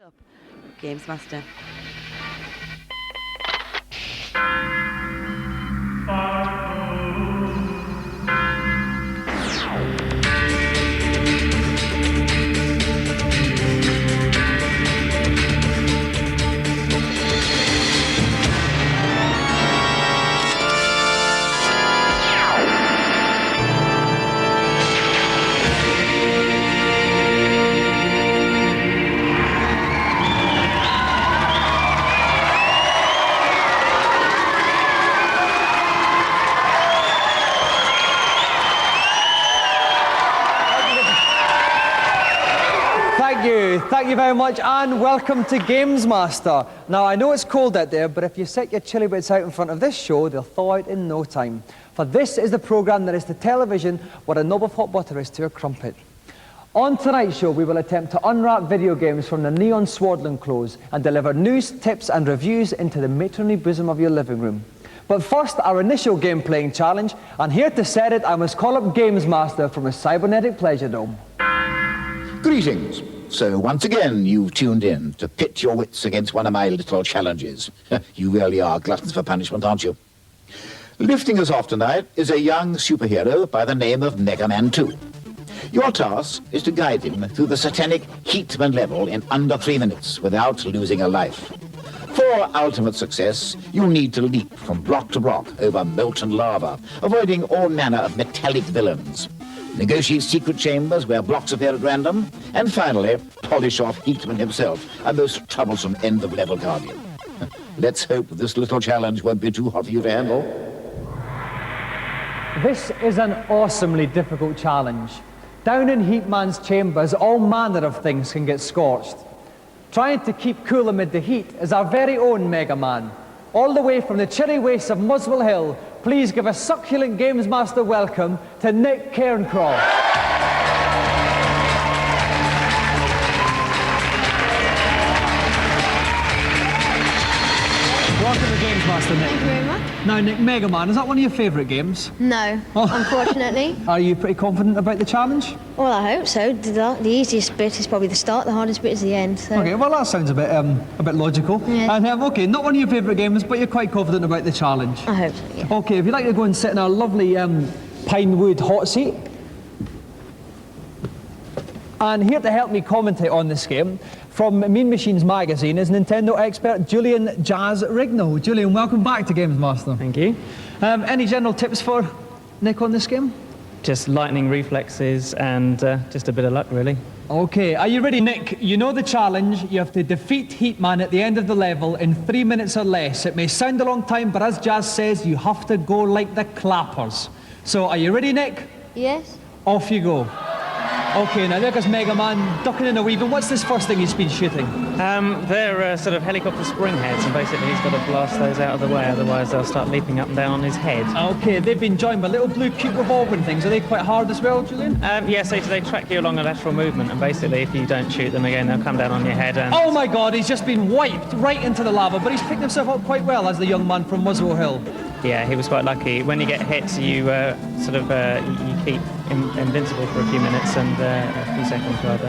Up. Gamesmaster. Thank you very much, and welcome to Gamesmaster. Now, I know it's cold out there, but if you set your chilly bits out in front of this show, they'll thaw out in no time. For this is the programme that is to television what a knob of hot butter is to a crumpet. On tonight's show, we will attempt to unwrap video games from the neon swaddling clothes and deliver news, tips and reviews into the matronly bosom of your living room. But first, our initial game-playing challenge, and here to set it, I must call up Gamesmaster from his cybernetic pleasure dome. Greetings. So once again, you've tuned in to pit your wits against one of my little challenges. You really are gluttons for punishment, aren't you? Lifting us off tonight is a young superhero by the name of Mega Man 2. Your task is to guide him through the satanic Heatman level in under 3 minutes without losing a life. For ultimate success, you need to leap from block to block over molten lava, avoiding all manner of metallic villains. Negotiate secret chambers where blocks appear at random, and finally, polish off Heatman himself, a most troublesome end-of-level guardian. Let's hope this little challenge won't be too hot for you to handle. This is an awesomely difficult challenge. Down in Heatman's chambers, all manner of things can get scorched. Trying to keep cool amid the heat is our very own Mega Man. All the way from the chilly wastes of Muswell Hill, please give a succulent Gamesmaster welcome to Nick Cairncroft. Welcome to Gamesmaster, Nick. Thank you very much. Now, Nick, Mega Man, is that one of your favourite games? No, unfortunately. Are you pretty confident about the challenge? Well, I hope so. The easiest bit is probably the start, the hardest bit is the end. So. Okay, well that sounds a bit logical. Yeah. And okay, not one of your favourite games, but you're quite confident about the challenge. I hope so, yeah. Okay, if you'd like to go and sit in our lovely pine wood hot seat. And here to help me commentate on this game, from Mean Machines magazine, is Nintendo expert Julian Jazz Rignall. Julian, welcome back to Gamesmaster. Thank you. Any general tips for Nick on this game? Just lightning reflexes and just a bit of luck, really. Okay, are you ready, Nick? You know the challenge. You have to defeat Heatman at the end of the level in 3 minutes or less. It may sound a long time, but as Jazz says, you have to go like the clappers. So, are you ready, Nick? Yes? Off you go. Okay, now there goes Mega Man ducking and weaving. What's this first thing he's been shooting? They're sort of helicopter spring heads, and basically he's got to blast those out of the way, otherwise they'll start leaping up and down on his head. Okay, they've been joined by little blue cute revolving things. Are they quite hard as well, Julian? Yes, they track you along a lateral movement, and basically if you don't shoot them again, they'll come down on your head and... Oh my God, he's just been wiped right into the lava, but he's picked himself up quite well as the young man from Muswell Hill. Yeah, he was quite lucky. When you get hit, you you keep invincible for a few minutes and a few seconds rather,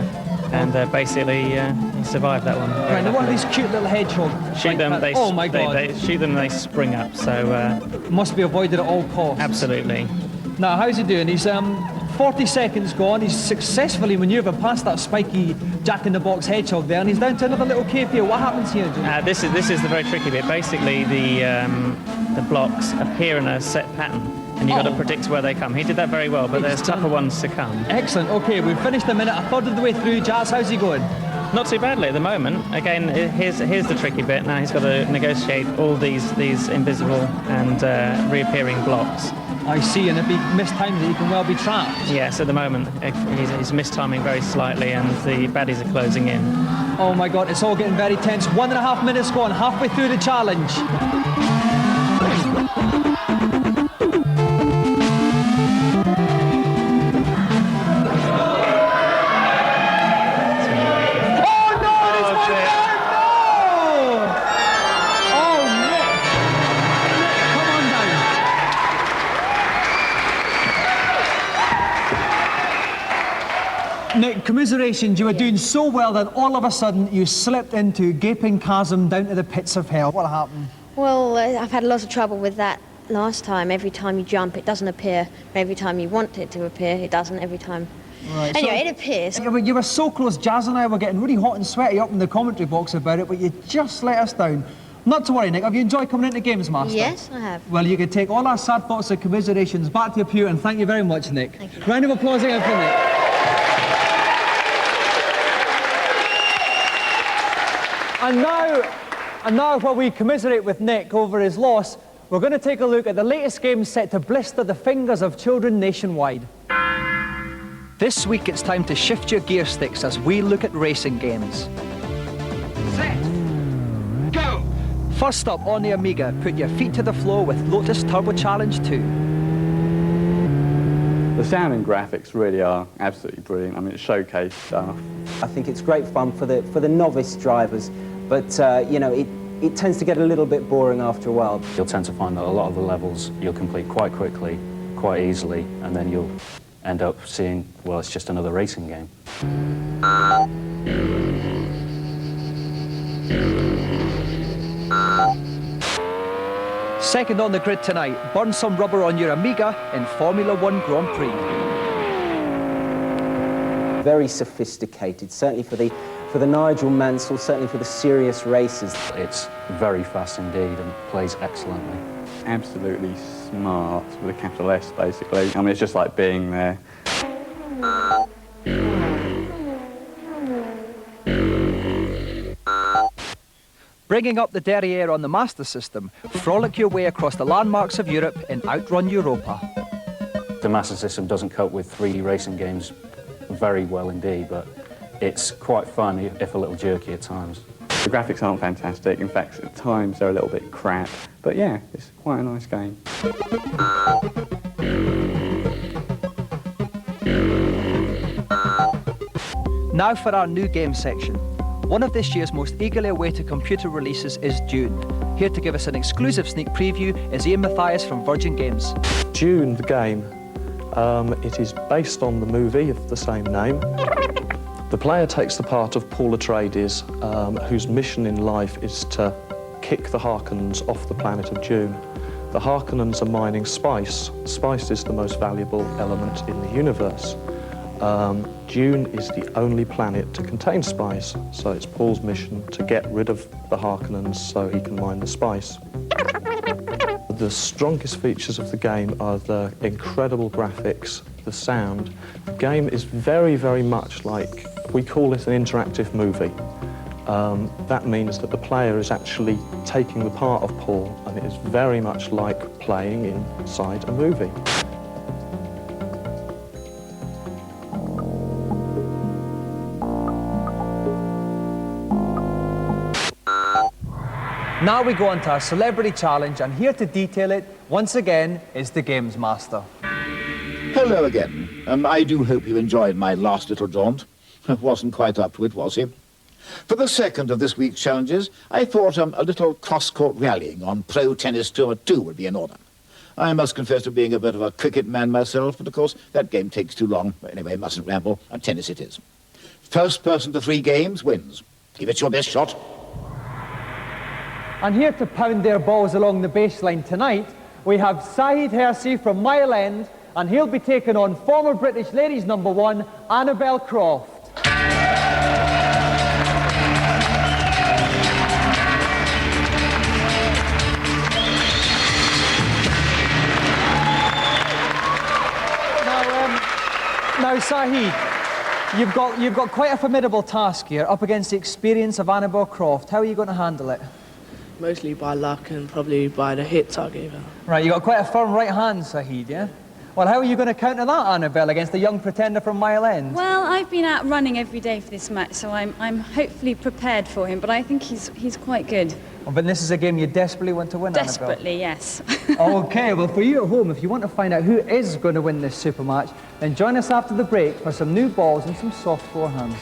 and basically he survived that one. Right, now one of these cute little hedgehogs. Shoot them, oh my God! They shoot them, they spring up. So must be avoided at all costs. Absolutely. Now, how's he doing? He's 40 seconds gone. He's successfully manoeuvred past that spiky jack-in-the-box hedgehog there, and he's down to another little cave here. What happens here, Julian? This is the very tricky bit. Basically, the blocks appear in a set pattern, and you've got to predict where they come. He did that very well, but there's tougher ones to come. Excellent. Okay, we've finished a minute, a third of the way through. Jazz, how's he going? Not too badly at the moment. Again, here's the tricky bit. Now he's got to negotiate all these invisible and reappearing blocks. I see, and if he mistimes it, he can well be trapped. Yes, at the moment he's mistiming very slightly, and the baddies are closing in. Oh my God, it's all getting very tense. 1.5 minutes gone, halfway through the challenge. Nick, commiserations. You were doing so well that all of a sudden you slipped into a gaping chasm down to the pits of hell. What happened? Well, I've had a lot of trouble with that last time. Every time you jump, it doesn't appear. Every time you want it to appear, it doesn't every time. Right, Anyway, so it appears. you were so close. Jazz and I were getting really hot and sweaty up in the commentary box about it, but you just let us down. Not to worry, Nick. Have you enjoyed coming into Gamesmaster? Yes, I have. Well, you can take all our sad thoughts and commiserations back to your pew, and thank you very much, Nick. Thank you. Round of applause again for Nick. And now, while we commiserate with Nick over his loss, we're going to take a look at the latest game set to blister the fingers of children nationwide. This week, it's time to shift your gear sticks as we look at racing games. Set. Go! First up on the Amiga, put your feet to the floor with Lotus Turbo Challenge 2. The sound and graphics really are absolutely brilliant. I mean, it's showcase stuff. I think it's great fun for the novice drivers, but you know, it tends to get a little bit boring after a while. You'll tend to find that a lot of the levels you'll complete quite quickly, quite easily, and then you'll end up seeing, well, it's just another racing game. Second on the grid tonight, burn some rubber on your Amiga in Formula 1 Grand Prix. Very sophisticated, certainly for the Nigel Mansell, certainly for the serious races. It's very fast indeed and plays excellently. Absolutely smart with a capital S, basically. I mean, it's just like being there. Bringing up the derriere on the Master System, frolic your way across the landmarks of Europe in Outrun Europa. The Master System doesn't cope with 3D racing games very well indeed, but it's quite fun if a little jerky at times. The graphics aren't fantastic. In fact, at times they're a little bit crap. But yeah, it's quite a nice game. Now for our new game section. One of this year's most eagerly awaited computer releases is Dune. Here to give us an exclusive sneak preview is Ian Mathias from Virgin Games. Dune, the game, it is based on the movie of the same name. The player takes the part of Paul Atreides, whose mission in life is to kick the Harkonnens off the planet of Dune. The Harkonnens are mining spice. Spice is the most valuable element in the universe. Dune is the only planet to contain spice, so it's Paul's mission to get rid of the Harkonnens so he can mine the spice. The strongest features of the game are the incredible graphics, the sound. The game is very, very much like, we call it an interactive movie. That means that the player is actually taking the part of Paul, and it is very much like playing inside a movie. Now we go on to our celebrity challenge, and here to detail it, once again, is the Gamesmaster. Hello again. I do hope you enjoyed my last little jaunt. Wasn't quite up to it, was he? For the second of this week's challenges, I thought a little cross-court rallying on Pro Tennis Tour 2 would be in order. I must confess to being a bit of a cricket man myself, but of course that game takes too long. But anyway, mustn't ramble, and tennis it is. First person to 3 games wins. Give it your best shot. And here to pound their balls along the baseline tonight, we have Saeed Hersey from Mile End, and he'll be taking on former British ladies #1, Annabelle Croft. Now, Saeed, you've got quite a formidable task here, up against the experience of Annabelle Croft. How are you going to handle it? Mostly by luck and probably by the hits I gave her. Right, you've got quite a firm right hand, Saeed, yeah? Well, how are you going to counter that, Annabelle, against the young pretender from Mile End? Well, I've been out running every day for this match, so I'm hopefully prepared for him, but I think he's quite good. Oh, but this is a game you desperately want to win, Desperately, yes. OK, well, for you at home, if you want to find out who is going to win this super match, then join us after the break for some new balls and some soft forehands.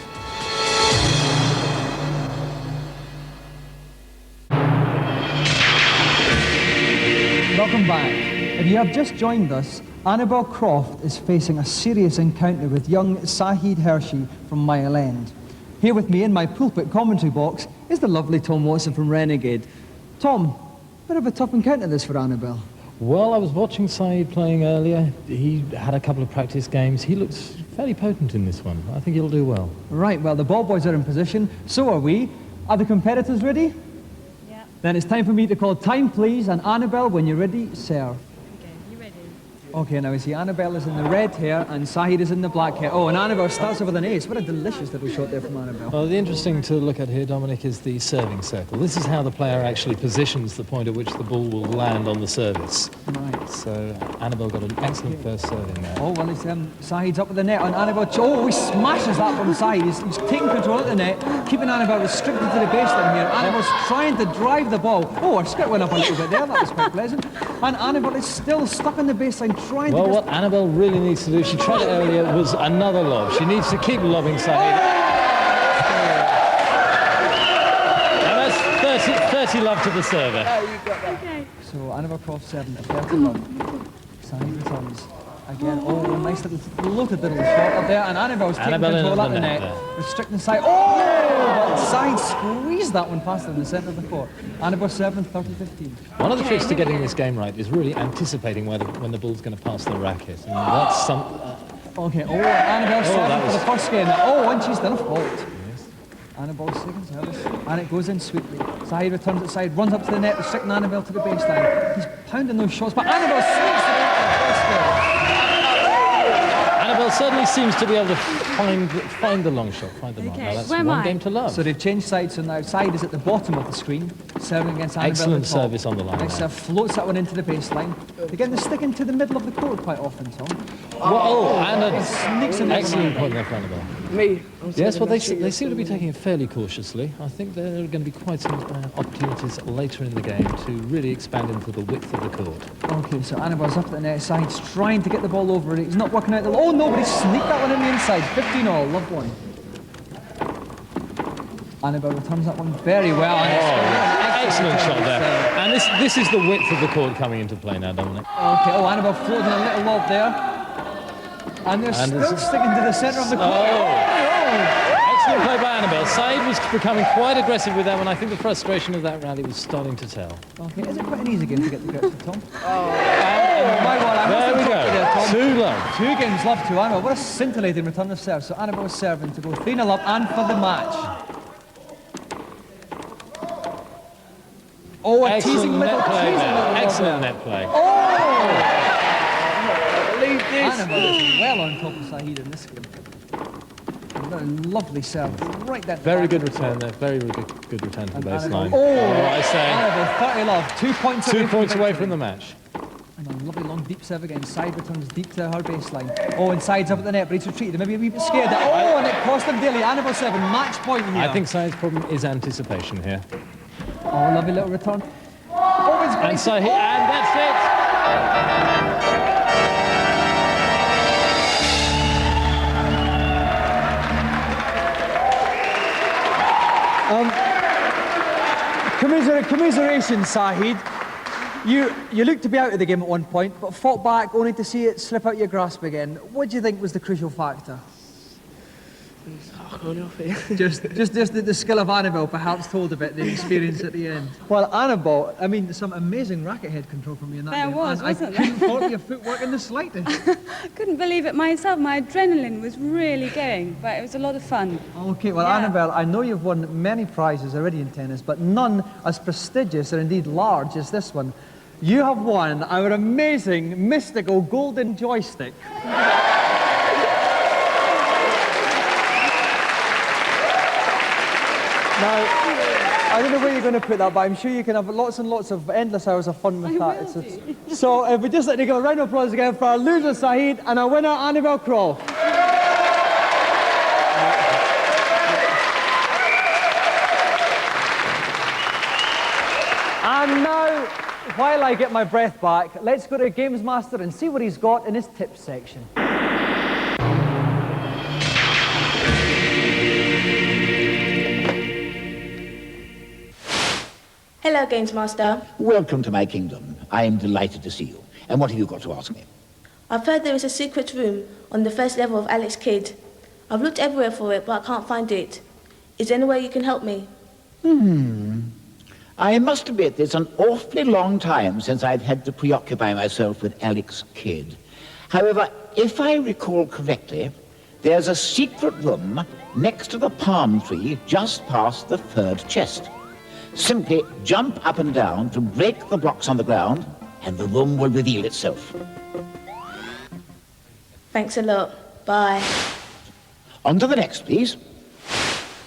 Welcome back. If you have just joined us, Annabel Croft is facing a serious encounter with young Sahid Hershey from Mile End. Here with me in my pulpit commentary box is the lovely Tom Watson from Renegade. Tom, bit of a tough encounter this for Annabel. Well, I was watching Saeed playing earlier. He had a couple of practice games. He looks fairly potent in this one. I think he'll do well. Right, well, the ball boys are in position. So are we. Are the competitors ready? Yeah. Then it's time for me to call time, please. And Annabel, when you're ready, serve. Okay, you ready? Okay, now we see Annabel is in the red hair and Sahid is in the black hair. Oh, and Annabel starts off with an ace. What a delicious little shot there from Annabel. Well, the interesting to look at here, Dominic, is the serving circle. This is how the player actually positions the point at which the ball will land on the service. Right. So Annabel got an excellent first serve in there. Oh, well, it's Sahid's up with the net, and Annabel, oh, he smashes that from Sahid. He's taking control of the net, keeping Annabel restricted to the baseline here. Annabel's trying to drive the ball. Oh, her skirt went up a little bit there, that was quite pleasant. And Annabel is still stuck on the baseline, trying Well, to what Annabel really needs to do, she tried it earlier, was another lob. She needs to keep lobbing Sahid. And that's 30 love to the server. Okay. So Annabel Croft serving at 30 love. Sahid returns. Again, oh, nice little floated little shot up there, and Annabel's taking control up the net, restricting Sahid. Oh, but Sahid squeezed that one past her in the centre of the court. Annabel serving 30-15. One of the tricks to getting this game right is really anticipating when the ball's going to pass the racket. And that's some... Okay, oh, Annabel's serving for the first game. Oh, and she's done a fault. Yes. Annabel's second service, and it goes in sweetly. Sahid returns it side, runs up to the net, restricting Annabel to the baseline. He's pounding those shots, but Annabel sneaks it out for the first game. Annabel certainly seems to be able to find the long shot, find the mark. Okay, Now that's where am one I? game to love. So they've changed sides, so now Sahid is at the bottom of the screen, serving against Annabel. Excellent at the top. service on the line. Next floats that one into the baseline. They're getting the stick into the middle of the court quite often, Tom. And It sneaks in an there. excellent point there for Annabel. Me. Yes, well, they seem to be taking it fairly cautiously. I think there are going to be quite some opportunities later in the game to really expand into the width of the court. Okay, so Annabel's up at the net. Sahid's trying to get the ball over it. He's not working out the... Oh, no, but he sneaked that one in the inside. 15-all, love one. Annabel returns that one very well. Excellent shot there. And this is the width of the court coming into play now, Dominic. Okay, oh, Annabel floating a little lob there. And they're still sticking to the centre of the court. Excellent play by Annabel. Saeed was becoming quite aggressive with that one. I think the frustration of that rally was starting to tell. Okay, is it quite an easy game to get the grips of, Tom? My God, there we go. There, Tom. 2 love. 2 games love to Annabel. What a scintillating return of serve. So Annabel is serving to go 3-0 up and for the match. Oh, a teasing little Excellent net play. Oh! Annabel is well on top of Sahid in this game. A lovely serve, right there. Very good return there. Very good return to the baseline. Oh, I say. Annabel, 30 love. 2 points away. 2 points away from the match. And a lovely long deep serve again. Side returns deep to her baseline. Oh, and Side's up at the net, but he's retreated. Maybe a wee bit scared. Oh, and it cost him daily. Annabel serving match point here. I think Saeed's problem is anticipation here. Oh, lovely little return. Oh, it's and Sahid, and that's it. Commiseration, Sahid. You looked to be out of the game at one point, but fought back only to see it slip out your grasp again. What do you think was the crucial factor? Just the skill of Annabel perhaps told a bit, the experience at the end. Well, Annabel, I mean, some amazing racket head control from you in that There game. was, wasn't there? I couldn't fault your footwork in the slightest. I couldn't believe it myself. My adrenaline was really going, but it was a lot of fun. Okay, well, Yeah. Annabel, I know you've won many prizes already in tennis, but none as prestigious or indeed large as this one. You have won our amazing, mystical golden joystick. Now, I don't know where you're going to put that, but I'm sure you can have lots and lots of endless hours of fun with that. So if we just like to give a round of applause again for our loser, Sahid, and our winner, Annabel Croft. And now, while I get my breath back, let's go to Gamesmaster and see what he's got in his tips section. Hello, Gamesmaster. Welcome to my kingdom. I am delighted to see you. And what have you got to ask me? I've heard there is a secret room on the first level of Alex Kidd. I've looked everywhere for it, but I can't find it. Is there any way you can help me? I must admit it's an awfully long time since I've had to preoccupy myself with Alex Kidd. However, if I recall correctly, there's a secret room next to the palm tree just past the third chest. Simply jump up and down to break the blocks on the ground, and the room will reveal itself. Thanks a lot. Bye. On to the next, please.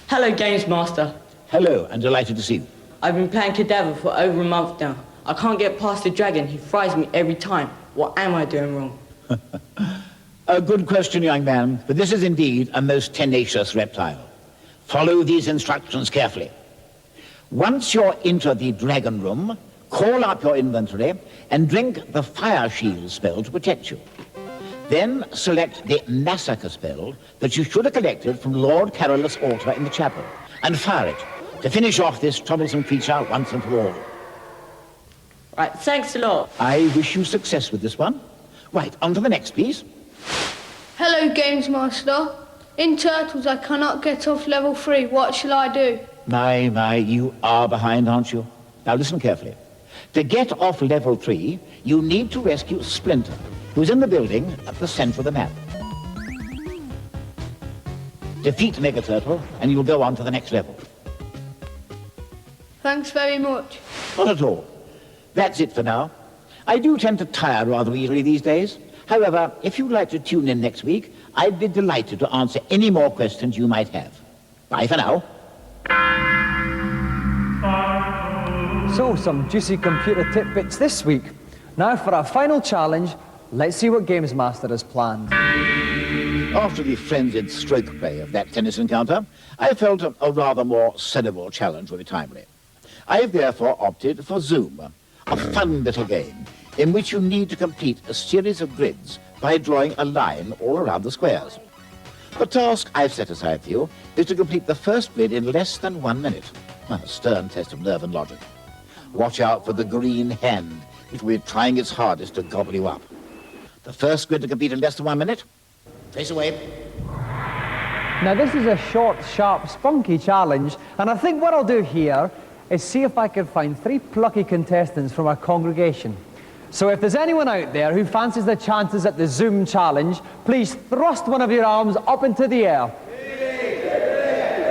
Hello, Gamesmaster. Hello, and delighted to see you. I've been playing Cadaver for over a month now. I can't get past the dragon. He fries me every time. What am I doing wrong? A good question, young man, but this is indeed a most tenacious reptile. Follow these instructions carefully. Once you're into the dragon room, call up your inventory and drink the fire shield spell to protect you. Then select the massacre spell that you should have collected from Lord Carolus' altar in the chapel, and fire it to finish off this troublesome creature once and for all. Right, thanks a lot. I wish you success with this one. Right, on to the next, please. Hello, Gamesmaster. In Turtles, I cannot get off level 3. What shall I do? My, you are behind, aren't you? Now listen carefully. To get off level 3, you need to rescue Splinter, who's in the building at the center of the map. Defeat Mega Turtle, and you'll go on to the next level. Thanks very much. Not at all. That's it for now. I do tend to tire rather easily these days. However, if you'd like to tune in next week, I'd be delighted to answer any more questions you might have. Bye for now. So, some juicy computer tidbits this week. Now for our final challenge, let's see what Gamesmaster has planned. After the frenzied stroke play of that tennis encounter, I felt a rather more cerebral challenge would be timely. I have therefore opted for Zoom, a fun little game in which you need to complete a series of grids by drawing a line all around the squares. The task I've set aside for you is to complete the first grid in less than 1 minute. A stern test of nerve and logic. Watch out for the green hand. It will be trying its hardest to gobble you up. The first grid to complete in less than 1 minute. Face away. Now this is a short, sharp, spunky challenge, and I think what I'll do here is see if I can find 3 plucky contestants from our congregation. So if there's anyone out there who fancies their chances at the Zoom challenge, please thrust one of your arms up into the air.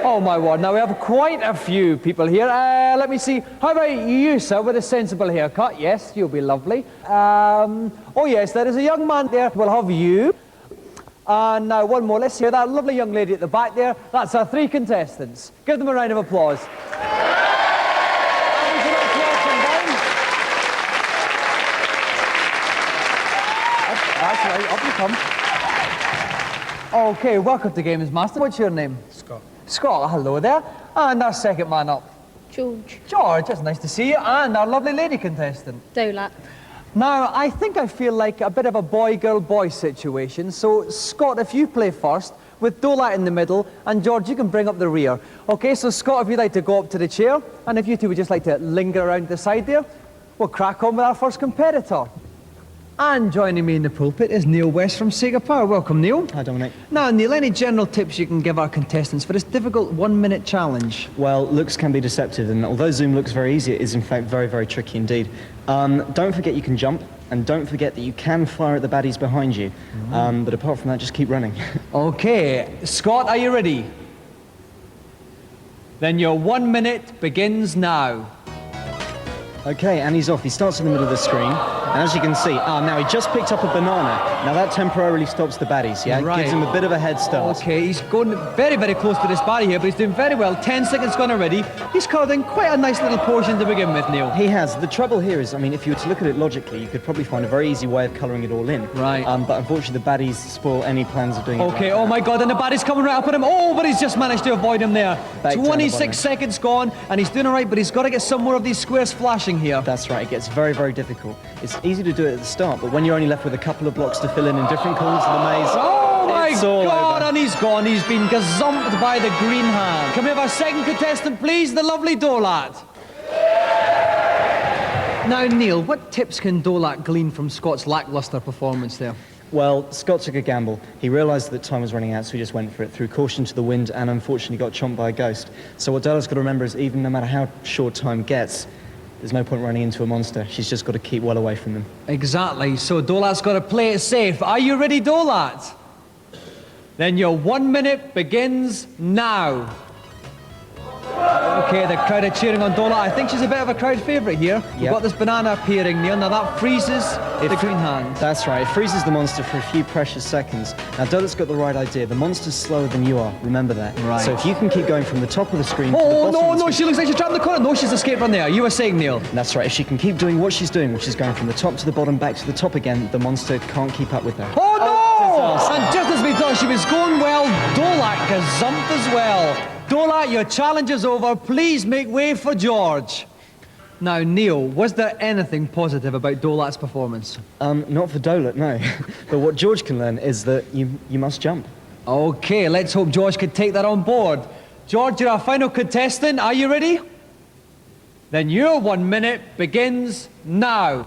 Oh my word, now we have quite a few people here. Let me see, how about you, sir, with a sensible haircut? Yes, you'll be lovely. Oh yes, there is a young man there. We'll have you. And now one more, let's hear that lovely young lady at the back there. That's our 3 contestants. Give them a round of applause. That's right, up you come. Okay, welcome to Gamesmaster. What's your name? Scott. Scott, hello there. And our second man up. George. George, it's nice to see you. And our lovely lady contestant. Dolat. Now, I think I feel like a bit of a boy-girl-boy situation. So, Scott, if you play first, with Dolat in the middle, and George, you can bring up the rear. Okay, so Scott, if you'd like to go up to the chair, and if you two would just like to linger around the side there, we'll crack on with our first competitor. And joining me in the pulpit is Neil West from Sega Power. Welcome, Neil. Hi, Dominic. Now, Neil, any general tips you can give our contestants for this difficult 1 minute challenge? Well, looks can be deceptive, and although Zoom looks very easy, it is in fact very, very tricky indeed. Don't forget you can jump, and don't forget that you can fire at the baddies behind you. But apart from that, just keep running. Okay, Scott, are you ready? Then your 1 minute begins now. Okay, and he's off. He starts in the middle of the screen, and as you can see, now he just picked up a banana. Now that temporarily stops the baddies, yeah? Right. Gives him a bit of a head start. Okay, he's going very, very close to this baddie here, but he's doing very well. 10 seconds gone already. He's covered in quite a nice little portion to begin with, Neil. He has. The trouble here is, I mean, if you were to look at it logically, you could probably find a very easy way of colouring it all in. Right. But unfortunately, the baddies spoil any plans of doing it. Okay, oh my God, and the baddie's coming right up at him. Oh, but he's just managed to avoid him there. 26 seconds gone, and he's doing all right, but he's got to get some more of these squares flashing here. That's right. It gets very, very difficult. It's easy to do it at the start, but when you're only left with a couple of blocks to fill in different corners of the maze, oh my God, over. And he's gone. He's been gazumped by the green hand. Can we have our second contestant, please? The lovely Dolat. Now, Neil, what tips can Dolak glean from Scott's lacklustre performance there? Well, Scott took a gamble. He realised that time was running out, so he just went for it, threw caution to the wind, and unfortunately got chomped by a ghost. So what Dolak's got to remember is even no matter how short time gets, there's no point running into a monster. She's just got to keep well away from them. Exactly, so Dolat's got to play it safe. Are you ready, Dolat? Then your 1 minute begins now. Okay, the crowd are cheering on Dolat. I think she's a bit of a crowd favourite here. We've got this banana appearing, Neil. Now that freezes the green hand. That's right, it freezes the monster for a few precious seconds. Now Dolat's got the right idea. The monster's slower than you are, remember that. Right. So if you can keep going from the top of the screen to the Oh, bottom of the no, she looks like she's trapped in the corner. No, she's escaped from there. You were saying, Neil. That's right, if she can keep doing what she's doing, which is going from the top to the bottom, back to the top again, the monster can't keep up with her. Oh, no! And just as we thought she was going well, Dolak gazumped as well. Dolak, your challenge is over. Please make way for George. Now, Neil, was there anything positive about Dolak's performance? Not for Dolat, no. But what George can learn is that you must jump. Okay, let's hope George can take that on board. George, you're our final contestant. Are you ready? Then your 1 minute begins now.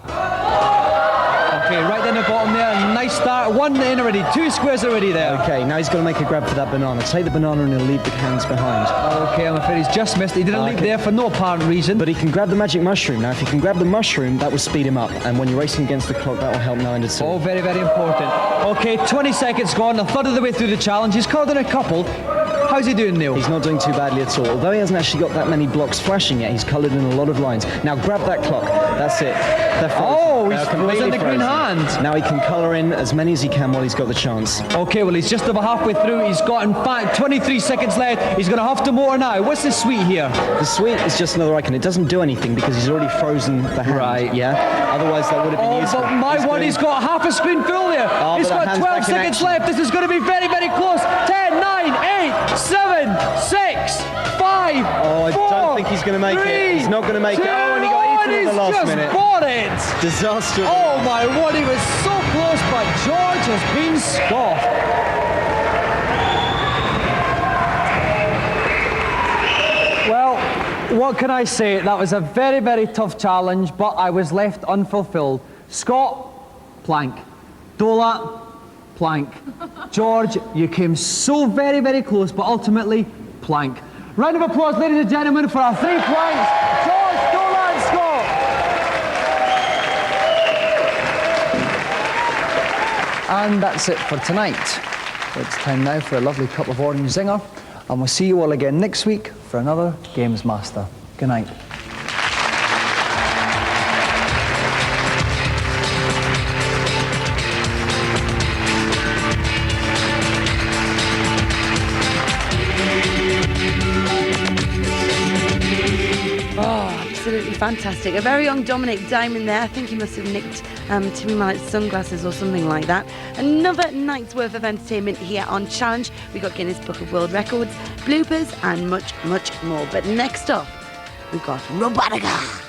Okay, right down the bottom there, nice start. One in already, 2 squares already there. Okay, now he's got to make a grab for that banana. Take the banana and he'll leave the cans behind. Okay, I'm afraid he's just missed. He didn't leave there for no apparent reason. But he can grab the magic mushroom. Now, if he can grab the mushroom, that will speed him up. And when you're racing against the clock, that will help now into 2. Oh, very, very important. Okay, 20 seconds gone, a third of the way through the challenge. He's called in a couple. How's he doing, Neil? He's not doing too badly at all. Although he hasn't actually got that many blocks flashing yet, he's coloured in a lot of lines. Now grab that clock. That's it. Oh, he's frozen the green hand. Now he can colour in as many as he can while he's got the chance. Okay, well, he's just over halfway through. He's got, in fact, 23 seconds left. He's going to have to motor now. What's the sweet here? The sweet is just another icon. It doesn't do anything because he's already frozen the hand. Right. Yeah? Otherwise, that would have been useful. But my one, he's got half a screen full there. He's got 12 seconds left. This is going to be very, very close. 10, 9, 8, 7, 6, 5, Oh, I 4, don't think he's going to make 3, it. He's not going to make 2, it. Oh, and he got eaten at the last minute. He's just bought it. Disaster. Oh my word, he was so close, but George has been scoffed. Well, what can I say? That was a very, very tough challenge, but I was left unfulfilled. Scott, plank. Dolat, plank. George, you came so very, very close, but ultimately, plank. Round of applause, ladies and gentlemen, for our 3 planks. George, Dolat, and Scott. And that's it for tonight. It's time now for a lovely cup of orange zinger, and we'll see you all again next week for another Gamesmaster. Good night. Absolutely fantastic. A very young Dominic Diamond there. I think he must have nicked Timmy Mallett's sunglasses or something like that. Another night's worth of entertainment here on Challenge. We got Guinness Book of World Records, bloopers, and much, much more. But next up, we've got Robotica.